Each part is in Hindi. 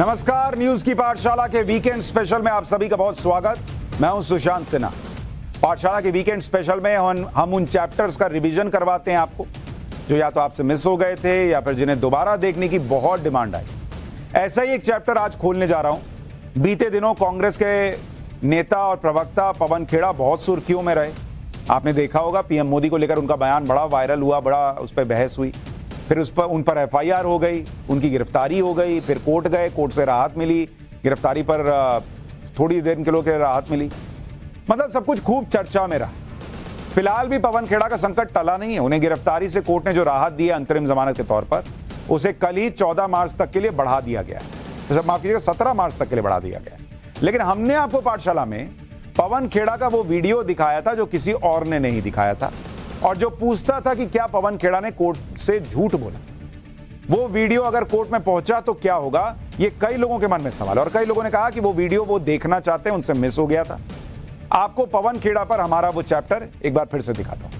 नमस्कार, न्यूज की पाठशाला के वीकेंड स्पेशल में आप सभी का बहुत स्वागत। मैं हूं सुशांत सिन्हा। पाठशाला के वीकेंड स्पेशल में हम उन चैप्टर्स का रिवीजन करवाते हैं आपको जो या तो आपसे मिस हो गए थे या फिर जिन्हें दोबारा देखने की बहुत डिमांड आई। ऐसा ही एक चैप्टर आज खोलने जा रहा हूं। बीते दिनों कांग्रेस के नेता और प्रवक्ता पवन खेड़ा बहुत सुर्खियों में रहे। आपने देखा होगा, पीएम मोदी को लेकर उनका बयान बड़ा वायरल हुआ, बड़ा उस पर बहस हुई, फिर उन पर एफआईआर हो गई, उनकी गिरफ्तारी हो गई, फिर कोर्ट गए, कोर्ट से राहत मिली, गिरफ्तारी पर थोड़ी देर के लिए राहत मिली। मतलब सब कुछ खूब चर्चा में रहा। फिलहाल भी पवन खेड़ा का संकट टला नहीं है। उन्हें गिरफ्तारी से कोर्ट ने जो राहत दी है अंतरिम जमानत के तौर पर, उसे कल ही 14 मार्च तक के लिए बढ़ा दिया गया है। माफ कीजिएगा, 17 मार्च तक के लिए बढ़ा दिया गया। लेकिन हमने आपको पाठशाला में पवन खेड़ा का वो वीडियो दिखाया था जो किसी और ने नहीं दिखाया था, और जो पूछता था कि क्या पवन खेड़ा ने कोर्ट से झूठ बोला। वो वीडियो अगर कोर्ट में पहुंचा तो क्या होगा, ये कई लोगों के मन में सवाल है। और कई लोगों ने कहा कि वो वीडियो वो देखना चाहते हैं, उनसे मिस हो गया था। आपको पवन खेड़ा पर हमारा वो चैप्टर एक बार फिर से दिखाता हूं।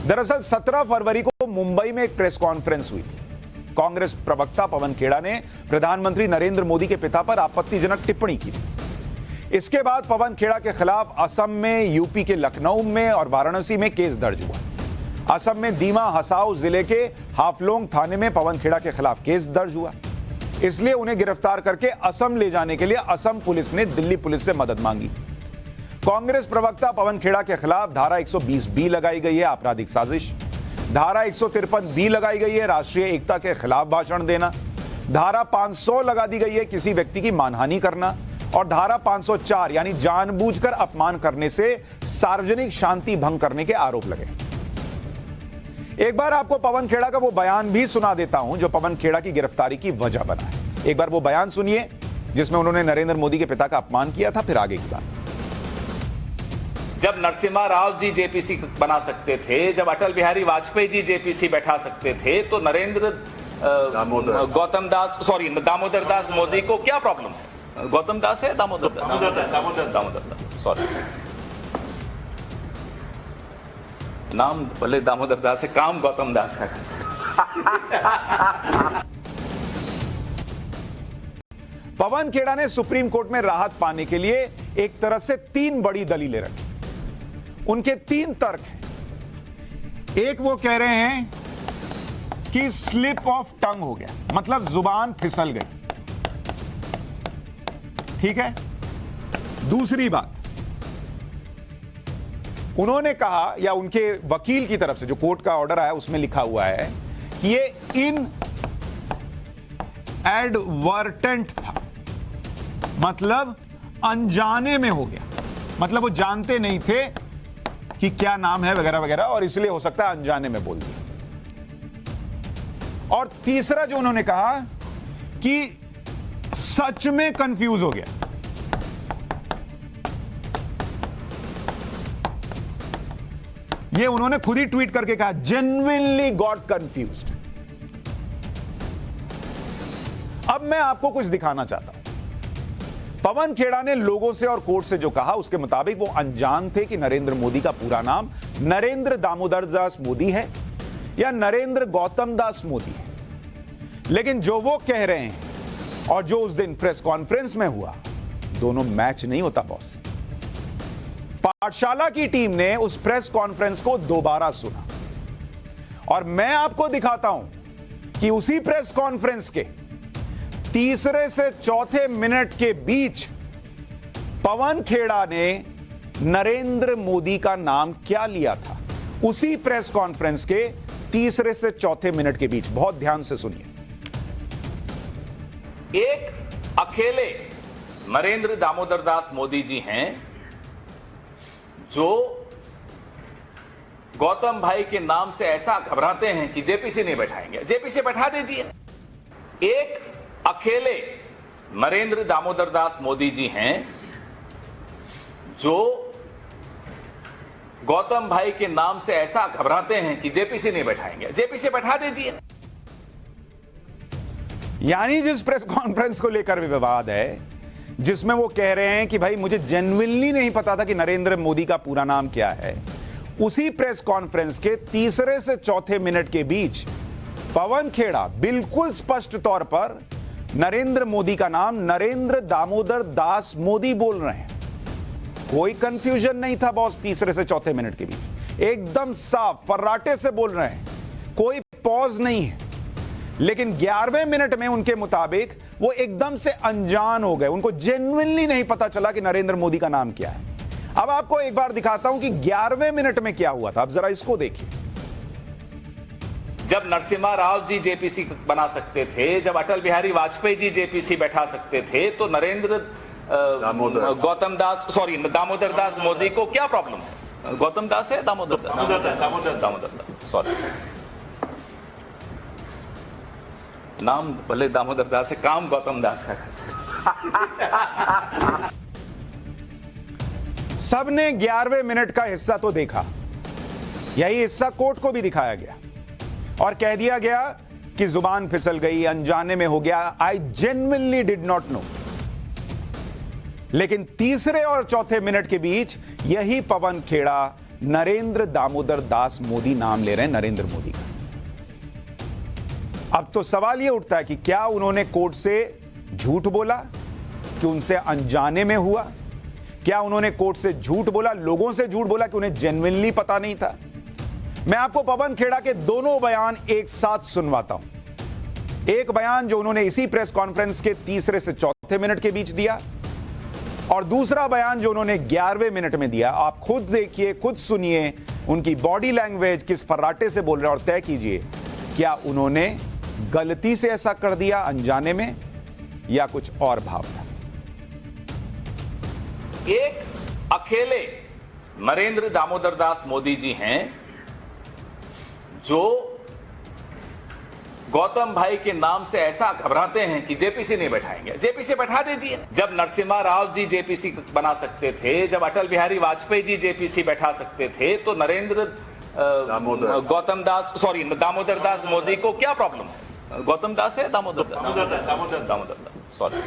दरअसल 17 फरवरी को मुंबई में एक प्रेस कॉन्फ्रेंस हुई थी। कांग्रेस प्रवक्ता पवन खेड़ा ने प्रधानमंत्री नरेंद्र मोदी के पिता पर आपत्तिजनक टिप्पणी की थी। इसके बाद पवन खेड़ा के खिलाफ असम में, यूपी के लखनऊ में और वाराणसी में केस दर्ज हुआ। असम में दीमा हसाओ जिले के हाफलोंग थाने में पवन खेड़ा के खिलाफ केस दर्ज हुआ। इसलिए उन्हें गिरफ्तार करके असम ले जाने के लिए असम पुलिस ने दिल्ली पुलिस से मदद मांगी। कांग्रेस प्रवक्ता पवन खेड़ा के खिलाफ धारा 120B लगाई गई है, आपराधिक साजिश। धारा 153B लगाई गई है, राष्ट्रीय एकता के खिलाफ भाषण देना। धारा 500 लगा दी गई है, किसी व्यक्ति की मानहानि करना। और धारा 504 यानी जानबूझकर अपमान करने से सार्वजनिक शांति भंग करने के आरोप लगे। एक बार आपको पवन खेड़ा का वो बयान भी सुना देता हूं जो पवन खेड़ा की गिरफ्तारी की वजह बना है। एक बार वो बयान सुनिए जिसमें उन्होंने नरेंद्र मोदी के पिता का अपमान किया था। फिर आगे की बात। जब नरसिम्हा राव जी जेपीसी बना सकते थे, जब अटल बिहारी वाजपेयी जी जेपीसी बैठा सकते थे, तो नरेंद्र दामोदर दास मोदी को क्या प्रॉब्लम है? गौतम दास है, दामोदर दास, सॉरी, नाम भले दामोदर दास है, काम गौतम दास का। पवन खेड़ा ने सुप्रीम कोर्ट में राहत पाने के लिए एक तरह से 3 बड़ी दलीलें रखी। उनके 3 तर्क हैं। एक, वो कह रहे हैं कि स्लिप ऑफ टंग हो गया, मतलब जुबान फिसल गई। ठीक है। दूसरी बात, उन्होंने कहा, या उनके वकील की तरफ से जो कोर्ट का ऑर्डर आया उसमें लिखा हुआ है कि ये इन एडवर्टेंट था, मतलब अनजाने में हो गया, मतलब वो जानते नहीं थे कि क्या नाम है वगैरह वगैरह, और इसलिए हो सकता है अनजाने में बोल दिया। और तीसरा जो उन्होंने कहा कि सच में कंफ्यूज हो गया। ये उन्होंने खुद ही ट्वीट करके कहा, जेन्युइनली गॉट कंफ्यूज्ड। अब मैं आपको कुछ दिखाना चाहता हूं। पवन खेड़ा ने लोगों से और कोर्ट से जो कहा उसके मुताबिक वो अनजान थे कि नरेंद्र मोदी का पूरा नाम नरेंद्र दामोदर दास मोदी है या नरेंद्र गौतम दास मोदी है। लेकिन जो वो कह रहे हैं और जो उस दिन प्रेस कॉन्फ्रेंस में हुआ, दोनों मैच नहीं होता बॉस। पाठशाला की टीम ने उस प्रेस कॉन्फ्रेंस को दोबारा सुना और मैं आपको दिखाता हूं कि उसी प्रेस कॉन्फ्रेंस के तीसरे से चौथे मिनट के बीच पवन खेड़ा ने नरेंद्र मोदी का नाम क्या लिया था। उसी प्रेस कॉन्फ्रेंस के तीसरे से चौथे मिनट के बीच, बहुत ध्यान से सुनिए। एक अकेले नरेंद्र दामोदर दास मोदी जी हैं जो गौतम भाई के नाम से ऐसा घबराते हैं कि जेपीसी नहीं बैठाएंगे। जेपीसी बैठा दीजिए। एक अकेले नरेंद्र दामोदर दास मोदी जी हैं जो गौतम भाई के नाम से ऐसा घबराते हैं कि जेपीसी नहीं बैठाएंगे। जेपीसी बैठा दीजिए। यानी जिस प्रेस कॉन्फ्रेंस को लेकर विवाद है, जिसमें वो कह रहे हैं कि भाई मुझे जेन्युइनली नहीं पता था कि नरेंद्र मोदी का पूरा नाम क्या है, उसी प्रेस कॉन्फ्रेंस के तीसरे से चौथे मिनट के बीच पवन खेड़ा बिल्कुल स्पष्ट तौर पर नरेंद्र मोदी का नाम नरेंद्र दामोदर दास मोदी बोल रहे हैं। कोई कंफ्यूजन नहीं था बॉस, तीसरे से चौथे मिनट के बीच एकदम साफ फर्राटे से बोल रहे हैं, कोई पॉज नहीं है। लेकिन 11वें मिनट में उनके मुताबिक वो एकदम से अनजान हो गए, उनको जेन्युइनली नहीं पता चला कि नरेंद्र मोदी का नाम क्या है। अब आपको एक बार दिखाता हूं कि 11वें मिनट में क्या हुआ था, अब जरा इसको देखिए। जब नरसिम्हा राव जी जेपीसी बना सकते थे, जब अटल बिहारी वाजपेयी जी जेपीसी बैठा सकते थे, तो नरेंद्र दामोदर दास मोदी को क्या प्रॉब्लम है? गौतम दास है दामोदर दास, सॉरी, नाम भले दामोदर दास है, काम गौतम दास का करते। सबने 11वें मिनट का हिस्सा तो देखा, यही हिस्सा कोर्ट को भी दिखाया गया और कह दिया गया कि जुबान फिसल गई, अनजाने में हो गया, I genuinely did not know. लेकिन तीसरे और चौथे मिनट के बीच यही पवन खेड़ा नरेंद्र दामोदर दास मोदी नाम ले रहे हैं, नरेंद्र मोदी का। अब तो सवाल यह उठता है कि क्या उन्होंने कोर्ट से झूठ बोला कि उनसे अनजाने में हुआ? क्या उन्होंने कोर्ट से झूठ बोला, लोगों से झूठ बोला कि उन्हें जेन्युइनली पता नहीं था? मैं आपको पवन खेड़ा के दोनों बयान एक साथ सुनवाता हूं। एक बयान जो उन्होंने इसी प्रेस कॉन्फ्रेंस के तीसरे से चौथे मिनट के बीच दिया, और दूसरा बयान जो उन्होंने 11वें मिनट में दिया। आप खुद देखिए, खुद सुनिए उनकी बॉडी लैंग्वेज, किस फर्राटे से बोल रहे हैं, और तय कीजिए क्या उन्होंने गलती से ऐसा कर दिया अनजाने में, या कुछ और भाव था। एक अकेले नरेंद्र दामोदर दास मोदी जी हैं जो गौतम भाई के नाम से ऐसा घबराते हैं कि जेपीसी नहीं बैठाएंगे। जेपीसी बैठा दीजिए। जब नरसिम्हा राव जी जेपीसी बना सकते थे, जब अटल बिहारी वाजपेयी जी जेपीसी बैठा सकते थे, तो नरेंद्र दामोदर दास मोदी को क्या प्रॉब्लम है? गौतम दास है दामोदर दास, सॉरी,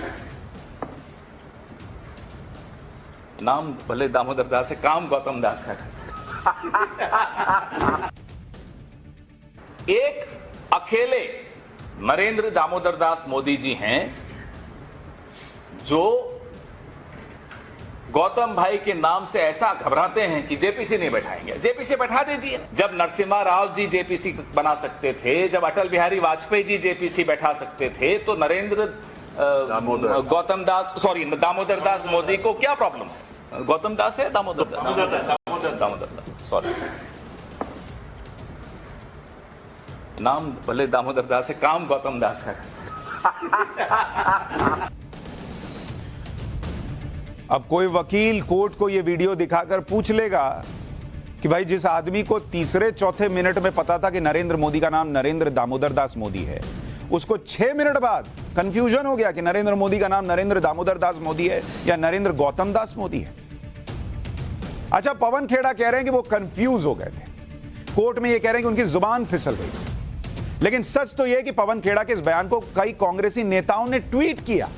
नाम भले दामोदर दास है, काम गौतम दास का करते। एक अकेले नरेंद्र दामोदर दास मोदी जी हैं जो गौतम भाई के नाम से ऐसा घबराते हैं कि जेपीसी नहीं बैठाएंगे। जेपीसी बैठा दीजिए। जब नरसिम्हा राव जी जेपीसी बना सकते थे, जब अटल बिहारी वाजपेयी जी जेपीसी बैठा सकते थे, तो नरेंद्र दामोदर दास मोदी को क्या प्रॉब्लम है? गौतम दास है दामोदर दास, सॉरी, नाम भले दामोदर दास है, काम गौतम दास का करते। अब कोई वकील कोर्ट को यह वीडियो दिखाकर पूछ लेगा कि भाई जिस आदमी को तीसरे चौथे मिनट में पता था कि नरेंद्र मोदी का नाम नरेंद्र दामोदर दास मोदी है, उसको 6 मिनट बाद कंफ्यूजन हो गया कि नरेंद्र मोदी का नाम नरेंद्र दामोदर दास मोदी है या नरेंद्र गौतम दास मोदी है। अच्छा, पवन खेड़ा कह रहे हैं कि वो कंफ्यूज हो गए थे, कोर्ट में ये कह रहे हैं कि उनकी जुबान फिसल गई। लेकिन सच तो यह कि पवन खेड़ा के इस बयान को कई कांग्रेसी नेताओं ने ट्वीट किया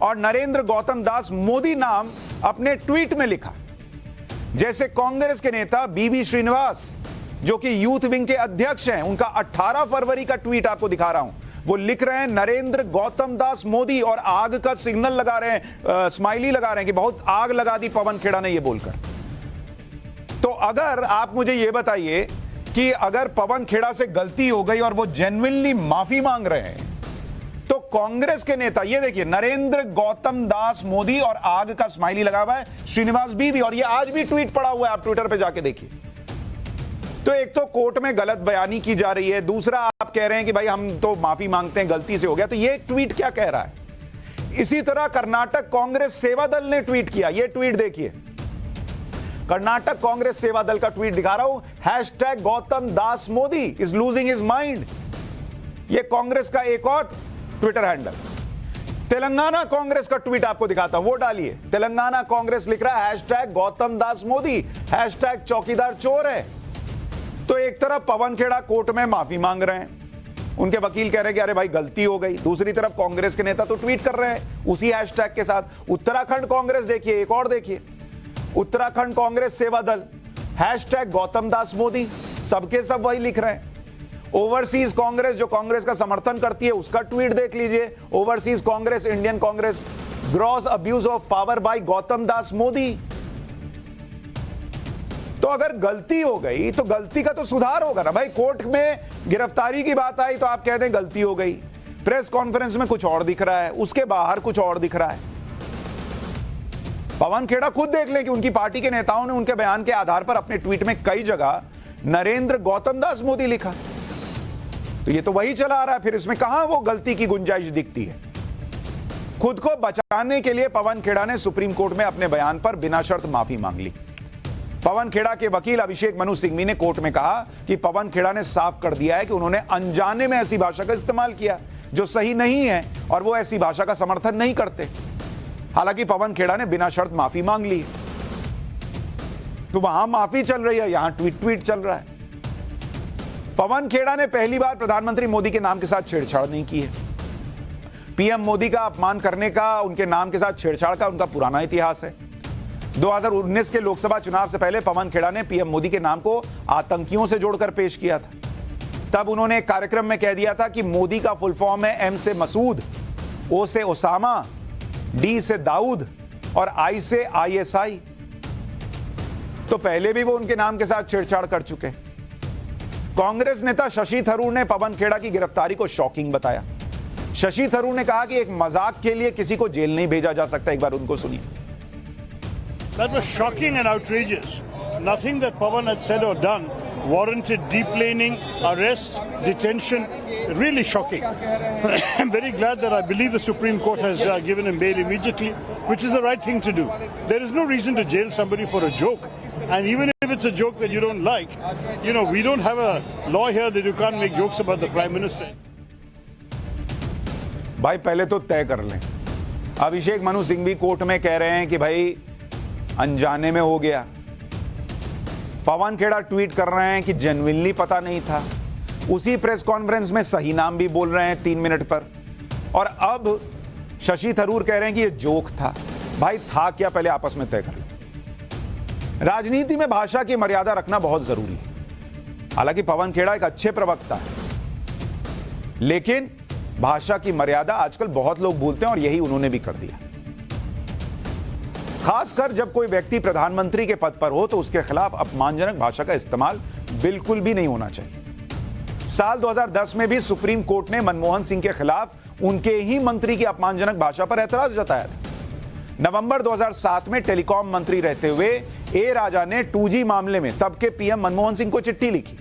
और नरेंद्र गौतम दास मोदी नाम अपने ट्वीट में लिखा। जैसे कांग्रेस के नेता बीबी श्रीनिवास, जो कि यूथ विंग के अध्यक्ष हैं, उनका 18 फरवरी का ट्वीट आपको दिखा रहा हूं। वो लिख रहे हैं नरेंद्र गौतम दास मोदी, और आग का सिग्नल लगा रहे हैं, स्माइली लगा रहे हैं कि बहुत आग लगा दी पवन खेड़ा ने, ये बोलकर। तो अगर आप मुझे ये बताइए कि अगर पवन खेड़ा से गलती हो गई और वो जेन्युइनली माफी मांग रहे हैं, तो कांग्रेस के नेता, ये देखिए नरेंद्र गौतम दास मोदी और आग का स्माइली लगा हुआ है, श्रीनिवास बीवी, और ये आज भी ट्वीट पड़ा हुआ है, आप ट्विटर पे जाके देखिए। तो एक तो कोर्ट में गलत बयानी की जा रही है, दूसरा आप कह रहे हैं कि भाई हम तो माफी मांगते हैं, गलती से हो गया। तो ये ट्वीट क्या कह रहा है? इसी तरह कर्नाटक कांग्रेस सेवा दल ने ट्वीट किया, ये ट्वीट देखिए, कर्नाटक कांग्रेस सेवा दल का ट्वीट दिखा रहा हूं, hashtag Gautam Das Modi is losing his mind. ये कांग्रेस का एक और ट्विटर हैंडल। तेलंगाना कांग्रेस का ट्वीट आपको दिखाता हूं, वो डालिए। तेलंगाना कांग्रेस लिख रहा है हैशटैग गौतम दास मोदी, हैशटैग चौकीदार चोर है। तो एक तरफ पवन खेड़ा कोर्ट में माफी मांग रहे हैं, उनके वकील कह रहे हैं कि अरे भाई गलती हो गई। दूसरी तरफ कांग्रेस के नेता तो ट्वीट कर रहे हैं उसी हैशटैग के साथ। उत्तराखंड कांग्रेस देखिए, एक और देखिए, उत्तराखंड कांग्रेस सेवा दल, हैशटैग गौतम दास मोदी, सबके सब वही लिख रहे हैं। ओवरसीज कांग्रेस, जो कांग्रेस का समर्थन करती है, उसका ट्वीट देख लीजिए, overseas Congress, Indian Congress, gross abuse of power by Gautam Das Modi. तो अगर गलती हो गई तो गलती का तो सुधार होगा ना भाई। कोर्ट में गिरफ्तारी की बात आई तो आप कहते हैं गलती हो गई, प्रेस कॉन्फ्रेंस में कुछ और दिख रहा है, उसके बाहर कुछ और दिख रहा है। पवन खेड़ा खुद देख लें कि उनकी पार्टी के नेताओं ने उनके बयान के आधार पर अपने ट्वीट में कई जगह नरेंद्र गौतम दास मोदी लिखा, तो ये तो वही चला आ रहा है। फिर इसमें कहां वो गलती की गुंजाइश दिखती है। खुद को बचाने के लिए पवन खेड़ा ने सुप्रीम कोर्ट में अपने बयान पर बिना शर्त माफी मांग ली। पवन खेड़ा के वकील अभिषेक मनु सिंघवी ने कोर्ट में कहा कि पवन खेड़ा ने साफ कर दिया है कि उन्होंने अनजाने में ऐसी भाषा का इस्तेमाल किया जो सही नहीं है और वो ऐसी भाषा का समर्थन नहीं करते। हालांकि पवन खेड़ा ने बिना शर्त माफी मांग ली, तो वहां माफी चल रही है, यहां ट्वीट चल रहा है। पवन खेड़ा ने पहली बार प्रधानमंत्री मोदी के नाम के साथ छेड़छाड़ नहीं की है। पीएम मोदी का अपमान करने का, उनके नाम के साथ छेड़छाड़ का उनका पुराना इतिहास है। 2019 के लोकसभा चुनाव से पहले पवन खेड़ा ने पीएम मोदी के नाम को आतंकियों से जोड़कर पेश किया था। तब उन्होंने एक कार्यक्रम में कह दिया था कि मोदी का फुल फॉर्म है एम से मसूद, ओ से ओसामा, डी से दाऊद और आई से आईएसआई। तो पहले भी वो उनके नाम के साथ छेड़छाड़ कर चुके। कांग्रेस नेता शशि थरूर ने पवन खेड़ा की गिरफ्तारी को शॉकिंग बताया। शशि थरूर ने कहा कि एक मजाक के लिए किसी को जेल नहीं भेजा जा सकता। एक बार उनको सुनिए। That was shocking and outrageous. Nothing that Pawan had said or done warranted deplaning, arrest, detention. Really shocking. I'm very glad that I believe the Supreme Court has given him bail immediately, which is the right thing to do. There is no reason to jail somebody for a joke. And even if it's a joke that you don't like, we don't have a law here that you can't make jokes about the Prime Minister. भाई पहले तो तय कर लें। अभिषेक मनु सिंघवी कोर्ट में कह रहे हैं कि भाई अनजाने में हो गया। पवन खेड़ा ट्वीट कर रहे हैं कि जेन्युइनली पता नहीं था। उसी प्रेस कॉन्फ्रेंस में सही नाम भी बोल रहे हैं 3 मिनट पर। और अब शशि थरूर कह रहे हैं कि ये जोक था। भाई था क्या, पहले आपस में तय कर लो। राजनीति में भाषा की मर्यादा रखना बहुत जरूरी है। हालांकि पवन खेड़ा एक अच्छे प्रवक्ता है, लेकिन भाषा की मर्यादा आजकल बहुत लोग भूलते हैं और यही उन्होंने भी कर दिया। खासकर जब कोई व्यक्ति प्रधानमंत्री के पद पर हो तो उसके खिलाफ अपमानजनक भाषा का इस्तेमाल बिल्कुल भी नहीं होना चाहिए। साल 2010 में भी सुप्रीम कोर्ट ने मनमोहन सिंह के खिलाफ उनके ही मंत्री की अपमानजनक भाषा पर ऐतराज जताया था। नवंबर 2007 में टेलीकॉम मंत्री रहते हुए ए राजा ने 2G मामले में तब के पीएम मनमोहन सिंह को चिट्ठी लिखी।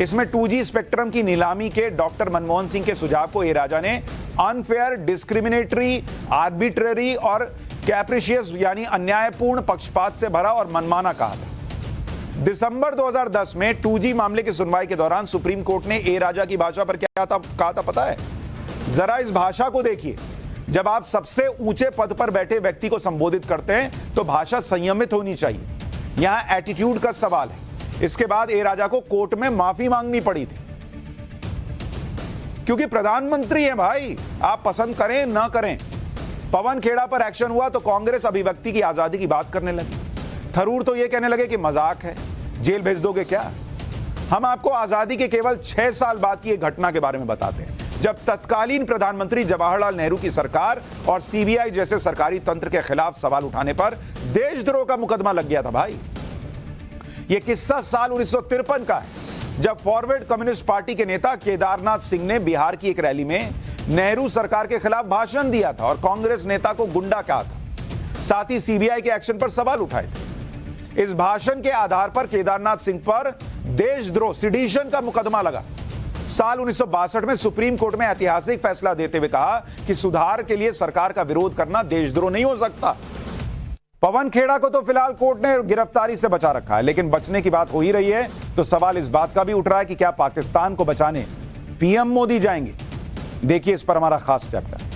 इसमें 2G स्पेक्ट्रम की नीलामी के डॉक्टर मनमोहन सिंह के सुझाव को ए राजा ने अनफेयर, डिस्क्रिमिनेटरी, आर्बिट्ररी और कैप्रिशियस यानी अन्यायपूर्ण, पक्षपात से भरा और मनमाना कहा था। दिसंबर 2010 में 2G मामले की सुनवाई के दौरान सुप्रीम कोर्ट ने ए राजा की भाषा पर क्या कहा था पता है? जरा इस भाषा को देखिए। जब आप सबसे ऊंचे पद पर बैठे व्यक्ति को संबोधित करते हैं तो भाषा संयमित होनी चाहिए। यहां एटीट्यूड का सवाल है। इसके बाद ए राजा को कोर्ट में माफी मांगनी पड़ी थी, क्योंकि प्रधानमंत्री हैं भाई, आप पसंद करें ना करें। पवन खेड़ा पर एक्शन हुआ तो कांग्रेस अभिव्यक्ति की आजादी की बात करने लगी। थरूर तो यह कहने लगे कि मजाक है, जेल भेज दोगे क्या? हम आपको आजादी के केवल 6 साल बाद की एक घटना के बारे में बताते हैं, जब तत्कालीन प्रधानमंत्री जवाहरलाल नेहरू की सरकार और सीबीआई जैसे सरकारी तंत्र के खिलाफ सवाल उठाने पर देशद्रोह का मुकदमा लग गया था भाई। यह किस्सा साल 1953 का है, जब फॉरवर्ड कम्युनिस्ट पार्टी के नेता केदारनाथ सिंह ने बिहार की एक रैली में नेहरू सरकार के खिलाफ भाषण दिया था और कांग्रेस नेता को गुंडा कहा था। साथ ही सीबीआई के एक्शन पर सवाल उठाए थे। इस भाषण के आधार पर केदारनाथ सिंह पर देशद्रोह, सिडिशन का मुकदमा लगा। साल 1962 में सुप्रीम कोर्ट में ऐतिहासिक फैसला देते हुए कहा कि सुधार के लिए सरकार का विरोध करना देशद्रोह नहीं हो सकता। पवन खेड़ा को तो फिलहाल कोर्ट ने गिरफ्तारी से बचा रखा है, लेकिन बचने की बात हो ही रही है तो सवाल इस बात का भी उठ रहा है कि क्या पाकिस्तान को बचाने पीएम मोदी जाएंगे? देखिए इस पर हमारा खास चैप्टर।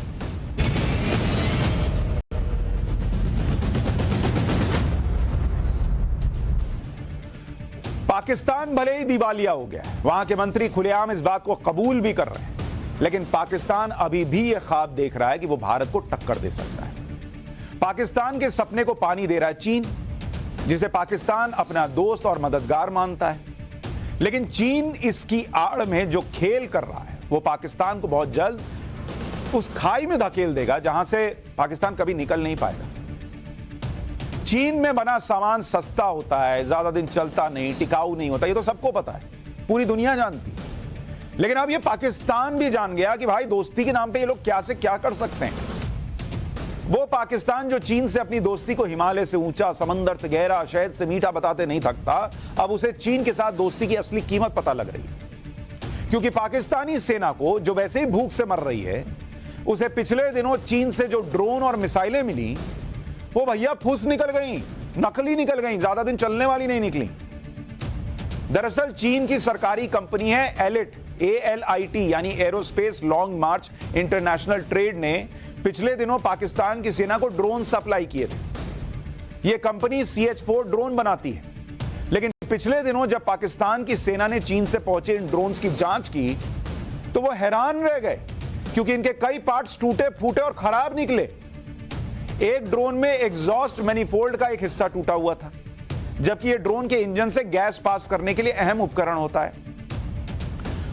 पाकिस्तान भले ही दिवालिया हो गया है, वहां के मंत्री खुलेआम इस बात को कबूल भी कर रहे हैं, लेकिन पाकिस्तान अभी भी यह ख्वाब देख रहा है कि वो भारत को टक्कर दे सकता है। पाकिस्तान के सपने को पानी दे रहा है चीन। जिसे पाकिस्तान अपना दोस्त और मददगार मानता है। लेकिन चीन इसकी आड़ में जो खेल कर रहा है वो पाकिस्तान को बहुत जल्द उस खाई में धकेल देगा जहां से पाकिस्तान कभी निकल नहीं पाएगा। चीन में बना सामान सस्ता होता है, ज्यादा दिन चलता नहीं, टिकाऊ नहीं होता, ये तो सबको पता है, पूरी दुनिया जानती है। लेकिन अब ये पाकिस्तान भी जान गया कि भाई दोस्ती के नाम पे ये लोग क्या से क्या कर सकते हैं। वो पाकिस्तान जो चीन से अपनी दोस्ती को हिमालय से ऊंचा, समंदर से गहरा, शहद से मीठा बताते नहीं थकता, अब उसे चीन के साथ दोस्ती की असली कीमत पता लग रही है। क्योंकि पाकिस्तानी सेना को जो वैसे ही भूख से मर रही है, उसे पिछले दिनों चीन से जो ड्रोन और मिसाइलें मिली वो भैया फुस निकल गई, नकली निकल गई, ज्यादा दिन चलने वाली नहीं निकली। दरअसल चीन की सरकारी कंपनी है एलिट, ALIT यानी एरोस्पेस लॉन्ग मार्च इंटरनेशनल ट्रेड ने पिछले दिनों पाकिस्तान की सेना को ड्रोन सप्लाई किए थे। यह कंपनी CH-4 ड्रोन बनाती है। लेकिन पिछले दिनों जब पाकिस्तान की सेना ने चीन से पहुंचे इन ड्रोन्स की जांच की तो वो हैरान रह गए, क्योंकि इनके कई पार्ट्स टूटे फूटे और खराब निकले। एक ड्रोन में एग्जॉस्ट मैनिफोल्ड का एक हिस्सा टूटा हुआ था, जबकि यह ड्रोन के इंजन से गैस पास करने के लिए अहम उपकरण होता है।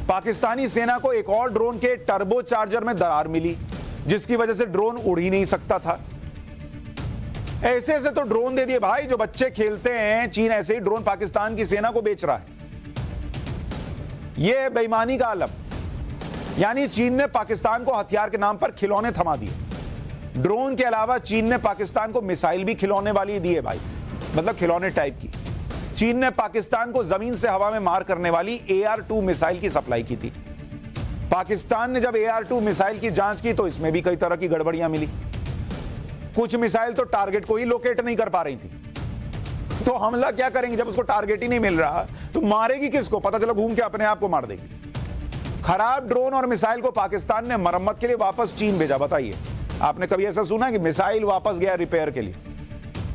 पाकिस्तानी सेना को एक और ड्रोन के टर्बो चार्जर में दरार मिली, जिसकी वजह से ड्रोन उड़ ही नहीं सकता था। ऐसे ऐसे तो ड्रोन दे दिए भाई जो बच्चे खेलते हैं। चीन ऐसे ही ड्रोन पाकिस्तान की सेना को बेच रहा है। यह बेईमानी का आलम, यानी चीन ने पाकिस्तान को हथियार के नाम पर खिलौने थमा दिए। ड्रोन के अलावा चीन ने पाकिस्तान को मिसाइल भी खिलौने वाली दी है भाई, मतलब खिलौने टाइप की। चीन ने पाकिस्तान को जमीन से हवा में मार करने वाली AR-2 मिसाइल की सप्लाई की थी। पाकिस्तान ने जब AR-2 मिसाइल की जांच की तो इसमें भी कई तरह की गड़बड़ियां मिली। कुछ मिसाइल तो टारगेट को ही लोकेट नहीं कर पा रही थी। तो हमला क्या करेंगे जब उसको टारगेट ही नहीं मिल रहा, तो मारेगी किसको? पता चला घूम के अपने आप को मार देगी। खराब ड्रोन और मिसाइल को पाकिस्तान ने मरम्मत के लिए वापस चीन भेजा। बताइए, आपने कभी ऐसा सुना कि मिसाइल वापस गया रिपेयर के लिए?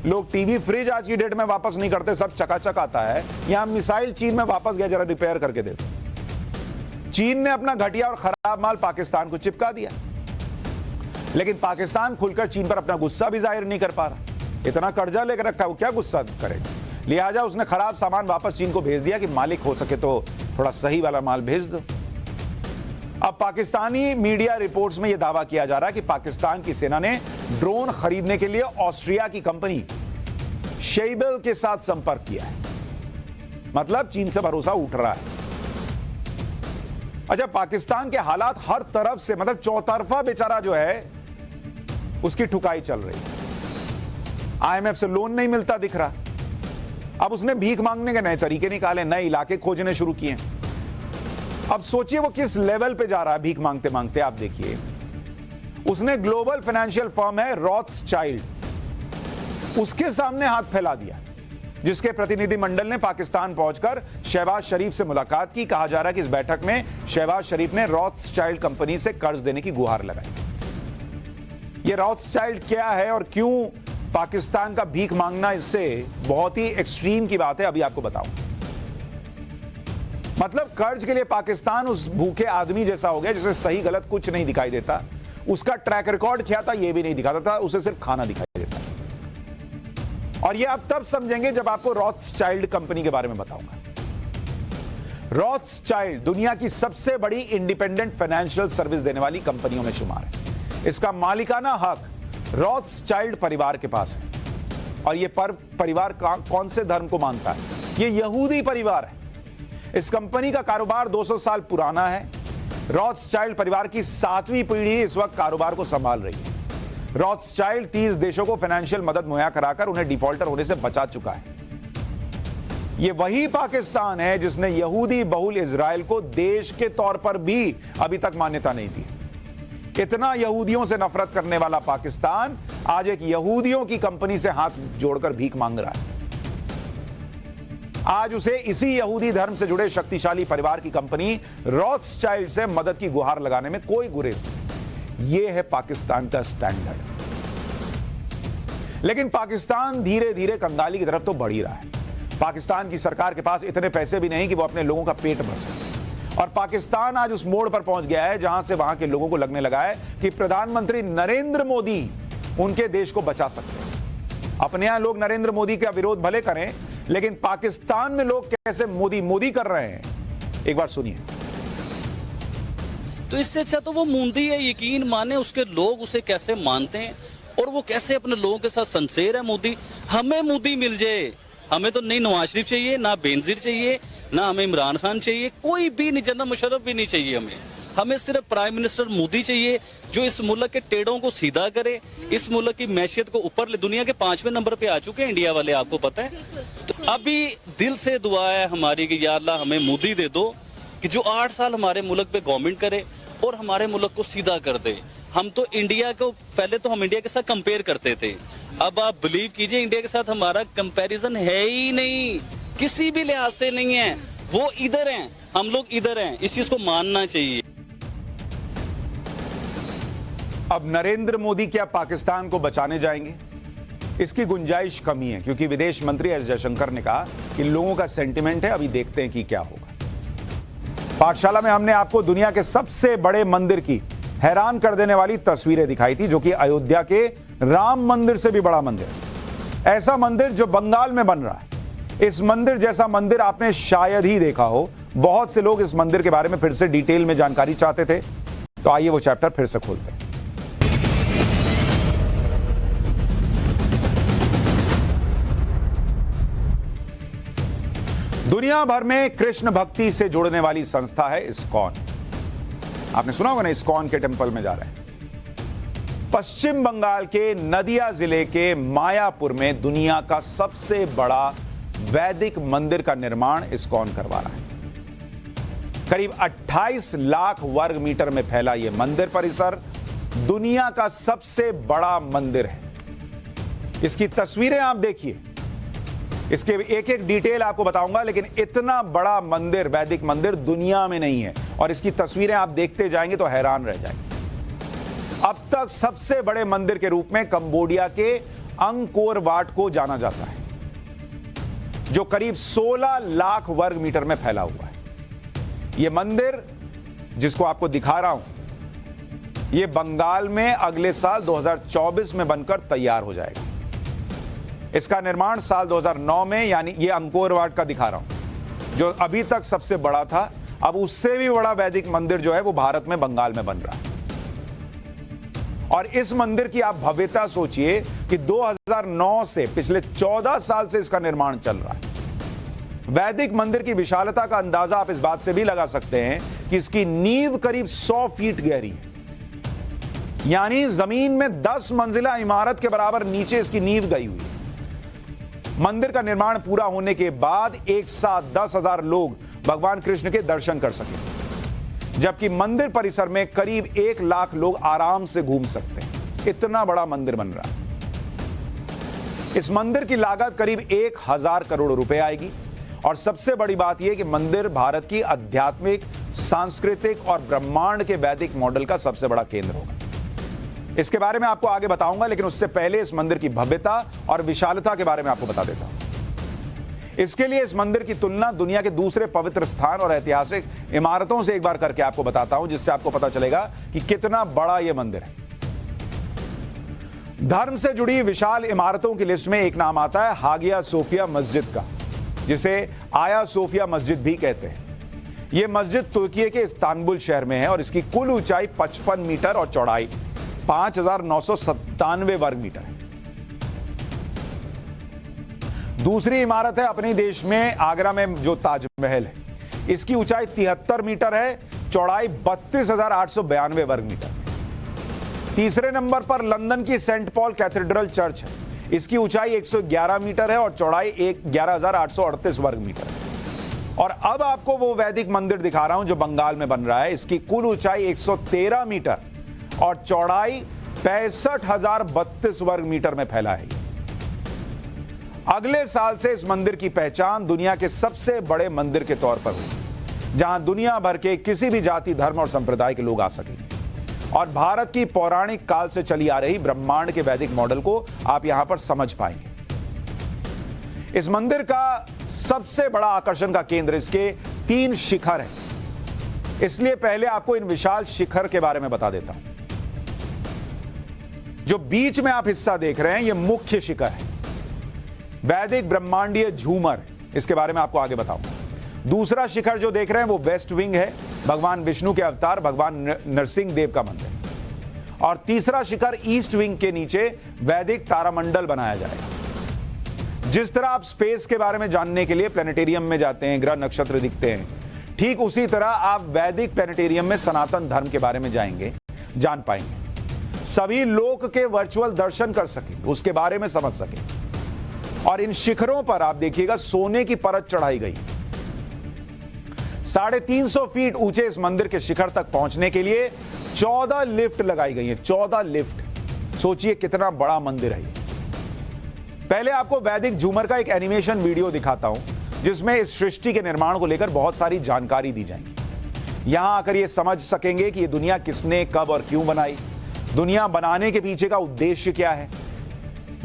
लोग टीवी फ्रिज आज की डेट में वापस नहीं करते, सब चकाचक आता है। यहां मिसाइल चीन में वापस गया, जरा रिपेयर करके दे दो। चीन ने अपना घटिया और खराब माल पाकिस्तान को चिपका दिया, लेकिन पाकिस्तान खुलकर चीन पर अपना गुस्सा भी जाहिर नहीं कर पा रहा। इतना कर्जा लेकर रखा, वो क्या गुस्सा करेगा? लिहाजा उसने खराब सामान वापस चीन को भेज दिया कि मालिक हो सके तो थोड़ा सही वाला माल भेज दो। अब पाकिस्तानी मीडिया रिपोर्ट्स में यह दावा किया जा रहा है कि पाकिस्तान की सेना ने ड्रोन खरीदने के लिए ऑस्ट्रिया की कंपनी शेबल के साथ संपर्क किया है। मतलब चीन से भरोसा उठ रहा है। अच्छा, पाकिस्तान के हालात हर तरफ से, मतलब चौतरफा बेचारा जो है उसकी ठुकाई चल रही है। IMF से लोन नहीं मिलता दिख रहा। अब उसने भीख मांगने के नए तरीके निकाले, नए इलाके खोजने शुरू किए। अब सोचिए वो किस लेवल पे जा रहा है भीख मांगते मांगते। आप देखिए, उसने ग्लोबल फाइनेंशियल फर्म है रॉथस्चाइल्ड, उसके सामने हाथ फैला दिया, जिसके प्रतिनिधिमंडल ने पाकिस्तान पहुंचकर शहबाज शरीफ से मुलाकात की। कहा जा रहा है कि इस बैठक में शहबाज शरीफ ने रॉथस्चाइल्ड कंपनी से कर्ज देने की गुहार लगाई। ये रॉथस्चाइल्ड क्या है और क्यों पाकिस्तान का भीख मांगना इससे बहुत ही एक्सट्रीम की बात है, अभी आपको बताऊं। मतलब कर्ज के लिए पाकिस्तान उस भूखे आदमी जैसा हो गया जिसे सही गलत कुछ नहीं दिखाई देता। उसका ट्रैक रिकॉर्ड क्या था ये भी नहीं दिखाता था, उसे सिर्फ खाना दिखाई देता। और ये आप तब समझेंगे जब आपको रॉथस्चाइल्ड कंपनी के बारे में बताऊंगा। रॉथस्चाइल्ड दुनिया की सबसे बड़ी इंडिपेंडेंट फाइनेंशियल सर्विस देने वाली कंपनियों में शुमार है। इसका मालिकाना हक रॉथस्चाइल्ड परिवार के पास है। और यह परिवार कौन से धर्म को मानता है? यह यहूदी परिवार है। इस कंपनी का कारोबार 200 साल पुराना है। रॉथस्चाइल्ड परिवार की 7वीं पीढ़ी इस वक्त कारोबार को संभाल रही है। रॉथस्चाइल्ड 30 देशों को फाइनेंशियल मदद मुहैया कराकर उन्हें डिफॉल्टर होने से बचा चुका है। यह वही पाकिस्तान है जिसने यहूदी बहुल इजराइल को देश के तौर पर भी अभी तक मान्यता नहीं दी। इतना यहूदियों से नफरत करने वाला पाकिस्तान आज एक यहूदियों की कंपनी से हाथ जोड़कर भीख मांग रहा है। आज उसे इसी यहूदी धर्म से जुड़े शक्तिशाली परिवार की कंपनी रॉथस्चाइल्ड से मदद की गुहार लगाने में कोई गुरेज नहीं। यह है पाकिस्तान का स्टैंडर्ड। लेकिन पाकिस्तान धीरे धीरे कंगाली की तरफ तो बढ़ ही रहा है। पाकिस्तान की सरकार के पास इतने पैसे भी नहीं कि वो अपने लोगों का पेट भर सके। और पाकिस्तान आज उस मोड़ पर पहुंच गया है जहां से वहां के लोगों को लगने लगा है कि प्रधानमंत्री नरेंद्र मोदी उनके देश को बचा सकते हैं। अपने यहां लोग नरेंद्र मोदी का विरोध भले करें, लेकिन पाकिस्तान में लोग कैसे मोदी मोदी कर रहे हैं, एक बार सुनिए। तो इससे अच्छा तो वो मूंदी है, यकीन माने उसके लोग उसे कैसे मानते हैं और वो कैसे अपने लोगों के साथ संसेर है मोदी। हमें मोदी मिल जाए, हमें तो नहीं नवाज शरीफ चाहिए, ना बेनजीर चाहिए, ना हमें इमरान खान चाहिए, कोई भी नहीं, जनरल मुशर्रफ भी नहीं चाहिए हमें सिर्फ प्राइम मिनिस्टर मोदी चाहिए जो इस मुल्क के टेढ़ों को सीधा करे, इस मुल्क की मैशियत को ऊपर ले। दुनिया के 5वें नंबर पे आ चुके हैं इंडिया वाले, आपको पता है। तो अभी दिल से दुआ है हमारी कि या अल्लाह हमें मोदी दे दो कि जो 8 साल हमारे मुल्क पे गवर्नमेंट करे और हमारे मुल्क को सीधा कर दे। हम तो इंडिया को पहले तो हम इंडिया के साथ कंपेयर करते थे, अब आप बिलीव कीजिए इंडिया के साथ हमारा कंपैरिजन है ही नहीं, किसी भी लिहाज से नहीं है। वो इधर हैं, हम लोग इधर हैं, इस चीज को मानना चाहिए। अब नरेंद्र मोदी क्या पाकिस्तान को बचाने जाएंगे? इसकी गुंजाइश कमी है, क्योंकि विदेश मंत्री एस जयशंकर ने कहा कि लोगों का सेंटिमेंट है, अभी देखते हैं कि क्या होगा। पाठशाला में हमने आपको दुनिया के सबसे बड़े मंदिर की हैरान कर देने वाली तस्वीरें दिखाई थी, जो कि अयोध्या के राम मंदिर से भी बड़ा मंदिर। ऐसा मंदिर जो बंगाल में बन रहा है। इस मंदिर जैसा मंदिर आपने शायद ही देखा हो। बहुत से लोग इस मंदिर के बारे में फिर से डिटेल में जानकारी चाहते थे, तो आइए वो चैप्टर फिर से खोलते हैं। दुनिया भर में कृष्ण भक्ति से जुड़ने वाली संस्था है इस्कॉन। आपने सुना होगा ना, इस्कॉन के टेंपल में जा रहे हैं। पश्चिम बंगाल के नदिया जिले के मायापुर में दुनिया का सबसे बड़ा वैदिक मंदिर का निर्माण इस्कॉन करवा रहा है। करीब 28 लाख वर्ग मीटर में फैला यह मंदिर परिसर दुनिया का सबसे बड़ा मंदिर है। इसकी तस्वीरें आप देखिए, इसके एक एक डिटेल आपको बताऊंगा, लेकिन इतना बड़ा मंदिर, वैदिक मंदिर दुनिया में नहीं है। और इसकी तस्वीरें आप देखते जाएंगे तो हैरान रह जाएंगे। अब तक सबसे बड़े मंदिर के रूप में कंबोडिया के अंकोर वाट को जाना जाता है, जो करीब 16 लाख वर्ग मीटर में फैला हुआ है। यह मंदिर जिसको आपको दिखा रहा हूं, यह बंगाल में अगले साल 2024 में बनकर तैयार हो जाएगा। इसका निर्माण साल 2009 में, यानी ये अंकोर वाट का दिखा रहा हूं, जो अभी तक सबसे बड़ा था। अब उससे भी बड़ा वैदिक मंदिर जो है वो भारत में बंगाल में बन रहा है। और इस मंदिर की आप भव्यता सोचिए कि 2009 से पिछले 14 साल से इसका निर्माण चल रहा है। वैदिक मंदिर की विशालता का अंदाजा आप इस बात से भी लगा सकते हैं कि इसकी नींव करीब 100 फीट गहरी है, यानी जमीन में 10 मंजिला इमारत के बराबर नीचे इसकी नींव गई हुई है। मंदिर का निर्माण पूरा होने के बाद एक साथ 10,000 लोग भगवान कृष्ण के दर्शन कर सकेंगे, जबकि मंदिर परिसर में करीब 1 लाख लोग आराम से घूम सकते हैं। इतना बड़ा मंदिर बन रहा है। इस मंदिर की लागत करीब 1,000 करोड़ रुपए आएगी। और सबसे बड़ी बात यह कि मंदिर भारत की आध्यात्मिक, सांस्कृतिक और ब्रह्मांड के वैदिक मॉडल का सबसे बड़ा केंद्र होगा। इसके बारे में आपको आगे बताऊंगा, लेकिन उससे पहले इस मंदिर की भव्यता और विशालता के बारे में आपको बता देता हूं। इसके लिए इस मंदिर की तुलना दुनिया के दूसरे पवित्र स्थान और ऐतिहासिक इमारतों से एक बार करके आपको बताता हूं, जिससे आपको पता चलेगा कि कितना बड़ा यह मंदिर है। धर्म से जुड़ी विशाल इमारतों की लिस्ट में एक नाम आता है हागिया सोफिया मस्जिद का, जिसे आया सोफिया मस्जिद भी कहते हैं। यह मस्जिद तुर्की के इस्तांबुल शहर में है और इसकी कुल ऊंचाई 55 मीटर और चौड़ाई 5,997 वर्ग मीटर है। दूसरी इमारत है अपने देश में आगरा में जो ताजमहल है, इसकी ऊंचाई 73 मीटर है, चौड़ाई 32,892 वर्ग मीटर। तीसरे नंबर पर लंदन की सेंट पॉल कैथेड्रल चर्च है, इसकी ऊंचाई 111 मीटर है और चौड़ाई 11,838 वर्ग मीटर है। और अब आपको वो वैदिक मंदिर दिखा रहा हूं जो बंगाल में बन रहा है। इसकी कुल ऊंचाई 113 मीटर और चौड़ाई 65,032 वर्ग मीटर में फैला है। अगले साल से इस मंदिर की पहचान दुनिया के सबसे बड़े मंदिर के तौर पर होगी, जहां दुनिया भर के किसी भी जाति, धर्म और संप्रदाय के लोग आ सकेंगे। और भारत की पौराणिक काल से चली आ रही ब्रह्मांड के वैदिक मॉडल को आप यहां पर समझ पाएंगे। इस मंदिर का सबसे बड़ा आकर्षण का केंद्र इसके 3 शिखर हैं। इसलिए पहले आपको इन विशाल शिखर के बारे में बता देता हूं। जो बीच में आप हिस्सा देख रहे हैं, यह मुख्य शिखर है। वैदिक ब्रह्मांडीय झूमर, इसके बारे में आपको आगे बताऊंगा। दूसरा शिखर जो देख रहे हैं वो वेस्ट विंग है, भगवान विष्णु के अवतार भगवान नरसिंह देव का मंदिर। और तीसरा शिखर ईस्ट विंग के नीचे वैदिक तारामंडल बनाया जाएगा। जिस तरह आप स्पेस के बारे में जानने के लिए प्लेनेटेरियम में जाते हैं, ग्रह नक्षत्र दिखते हैं, ठीक उसी तरह आप वैदिक प्लेनेटेरियम में सनातन धर्म के बारे में जान पाएंगे। सभी लोक के वर्चुअल दर्शन कर सकेंगे, उसके बारे में समझ सकेंगे। और इन शिखरों पर आप देखिएगा सोने की परत चढ़ाई गई। 350 फीट ऊंचे इस मंदिर के शिखर तक पहुंचने के लिए 14 लिफ्ट लगाई गई हैं। 14 लिफ्ट, सोचिए कितना बड़ा मंदिर है ये। पहले आपको वैदिक झूमर का एक एनिमेशन वीडियो दिखाता हूं, जिसमें इस सृष्टि के निर्माण को लेकर बहुत सारी जानकारी दी जाएगी। यहां आकर ये समझ सकेंगे कि ये दुनिया किसने, कब और क्यों बनाई, दुनिया बनाने के पीछे का उद्देश्य क्या है।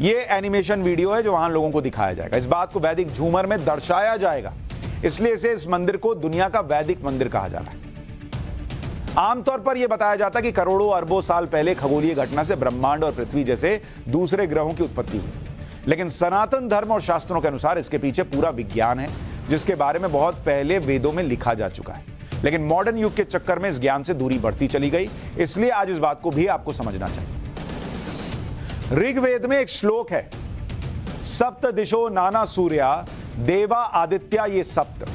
ये एनिमेशन वीडियो है जो वहां लोगों को दिखाया जाएगा। इस बात को वैदिक झूमर में दर्शाया जाएगा, इसलिए इस मंदिर को दुनिया का वैदिक मंदिर कहा जा रहा है। आमतौर पर यह बताया जाता है कि करोड़ों अरबों साल पहले खगोलीय घटना से ब्रह्मांड और पृथ्वी जैसे दूसरे ग्रहों की उत्पत्ति हुई, लेकिन सनातन धर्म और शास्त्रों के अनुसार इसके पीछे पूरा विज्ञान है, जिसके बारे में बहुत पहले वेदों में लिखा जा चुका है। लेकिन मॉडर्न युग के चक्कर में इस ज्ञान से दूरी बढ़ती चली गई, इसलिए आज इस बात को भी आपको समझना चाहिए। ऋग्वेद में एक श्लोक है, सप्त दिशो नाना सूर्या देवा आदित्या ये सप्त,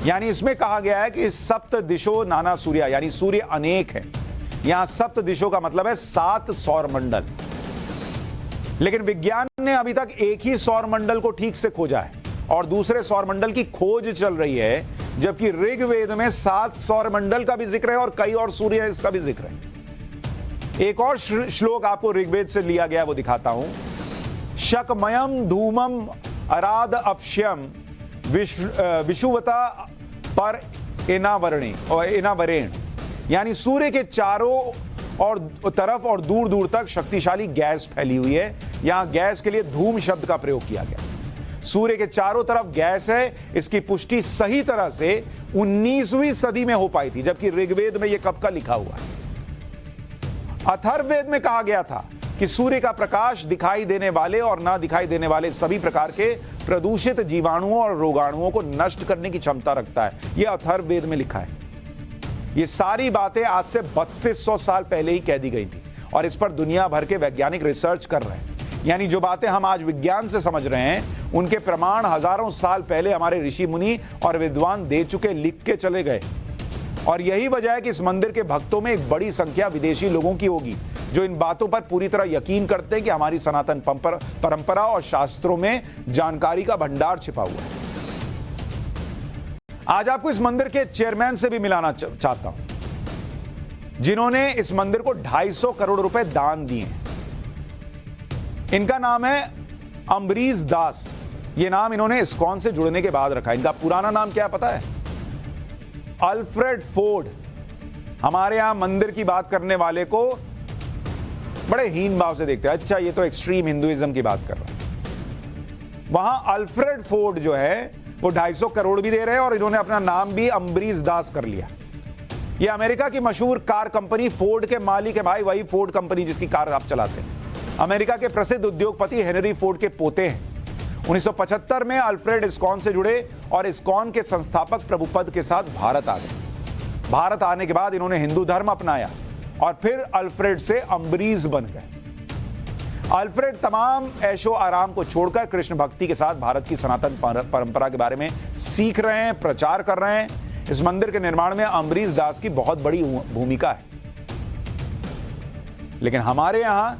यानी इसमें कहा गया है कि सप्त दिशो नाना सूर्या, यानी सूर्य अनेक है। यहां सप्त दिशो का मतलब है 7 सौर मंडल। लेकिन विज्ञान ने अभी तक एक ही सौर मंडल को ठीक से खोजा है और दूसरे सौर मंडल की खोज चल रही है, जबकि ऋग्वेद में 7 सौर मंडल का भी जिक्र है और कई और सूर्य है, इसका भी जिक्र है। एक और श्लोक आपको ऋग्वेद से लिया गया, वो दिखाता हूं। शकमयम धूमम अराध अपश्यम विषुवता पर एनावरेण, यानी सूर्य के चारों और तरफ और दूर दूर तक शक्तिशाली गैस फैली हुई है। यहां गैस के लिए धूम शब्द का प्रयोग किया गया। सूर्य के चारों तरफ गैस है, इसकी पुष्टि सही तरह से 19वीं सदी में हो पाई थी, जबकि ऋग्वेद में यह कब का लिखा हुआ है। अथर्ववेद में कहा गया था कि सूर्य का प्रकाश दिखाई देने वाले और ना दिखाई देने वाले सभी प्रकार के प्रदूषित जीवाणुओं और रोगाणुओं को नष्ट करने की क्षमता रखता है। यह अथर्ववेद में लिखा है। ये सारी बातें आज से 3200 साल पहले ही कह दी गई थी और इस पर दुनिया भर के वैज्ञानिक रिसर्च कर रहे हैं। यानी जो बातें हम आज विज्ञान से समझ रहे हैं, उनके प्रमाण हजारों साल पहले हमारे ऋषि मुनि और विद्वान दे चुके, लिख के चले गए। और यही वजह है कि इस मंदिर के भक्तों में एक बड़ी संख्या विदेशी लोगों की होगी, जो इन बातों पर पूरी तरह यकीन करते हैं कि हमारी सनातन परंपरा और शास्त्रों में जानकारी का भंडार छिपा हुआ है। आज आपको इस मंदिर के चेयरमैन से भी मिलाना चाहता हूं, जिन्होंने इस मंदिर को 250 करोड़ रुपए दान दिए। इनका नाम है अम्बरीश दास। यह नाम इन्होंने इस्कॉन से जुड़ने के बाद रखा। इनका पुराना नाम क्या पता है? Alfred Ford. हमारे यहां मंदिर की बात करने वाले को बड़े हीन भाव से देखते हैं, अच्छा ये तो एक्सट्रीम हिंदुइज्म की बात कर रहा है। वहां अल्फ्रेड फोर्ड जो है वो 250 करोड़ भी दे रहे हैं और इन्होंने अपना नाम भी अम्बरीश दास कर लिया। ये अमेरिका की मशहूर कार कंपनी फोर्ड के मालिक है भाई, वही फोर्ड कंपनी जिसकी कार आप चलाते हैं। अमेरिका के प्रसिद्ध उद्योगपति हेनरी फोर्ड के पोते हैं। 1975 में अल्फ्रेड इस्कॉन से जुड़े और इस्कॉन के संस्थापक प्रभुपद के साथ भारत आ गए। भारत आने के बाद इन्होंने हिंदू धर्म अपनाया और फिर अल्फ्रेड से अम्बरीश बन गए। अल्फ्रेड तमाम ऐशो आराम को छोड़कर कृष्ण भक्ति के साथ भारत की सनातन परंपरा के बारे में सीख रहे हैं, प्रचार कर रहे हैं। इस मंदिर के निर्माण में अम्बरीश दास की बहुत बड़ी भूमिका है। लेकिन हमारे यहां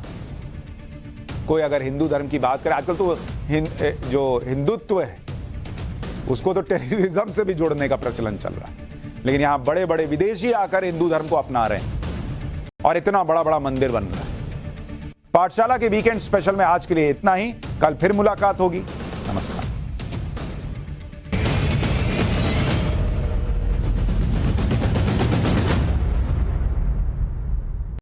कोई अगर हिंदू धर्म की बात करे, आजकल तो जो हिंदुत्व है उसको तो टेररिज्म से भी जोड़ने का प्रचलन चल रहा है। लेकिन यहां बड़े बड़े विदेशी आकर हिंदू धर्म को अपना रहे हैं और इतना बड़ा बड़ा मंदिर बन रहा है। पाठशाला के वीकेंड स्पेशल में आज के लिए इतना ही। कल फिर मुलाकात होगी। नमस्कार।